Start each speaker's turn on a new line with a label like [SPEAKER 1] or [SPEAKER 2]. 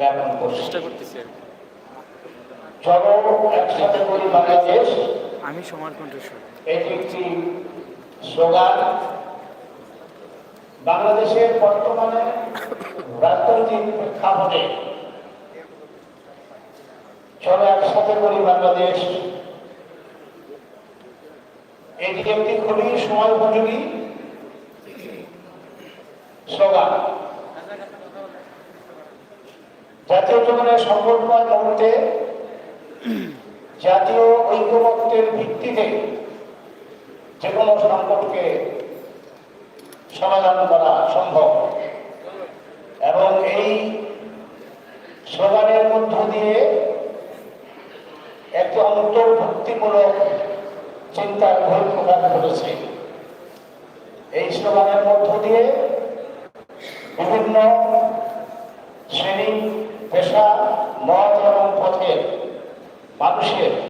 [SPEAKER 1] জ্ঞাপন করছি।
[SPEAKER 2] চেষ্টা করতেছি।
[SPEAKER 1] চলো একসাথে করি বাংলাদেশ,
[SPEAKER 2] আমি সমাজ কণ্ঠস্বর।
[SPEAKER 1] এটি একটি স্লোগান। বাংলাদেশের বর্তমানে রাজনৈতিক প্রেক্ষাপটে চলো একসাথে করি বাংলাদেশ, এটি একটি খুবই সময় উপযোগী স্লোগান। জাতীয় জীবনের সংকটময় মুহূর্তে জাতীয় ঐক্যমত্যের ভিত্তিতে যে কোনো সংকটকে সমাধান করা সম্ভব এবং এই স্লোগানের মধ্য দিয়ে একটি অন্তর্ভুক্তিমূলক চিন্তার বহিঃপ্রকাশ ঘটেছে। এই স্লোগানের মধ্য দিয়ে বিভিন্ন শ্রেণী, পেশা, মত এবং পথের মানুষের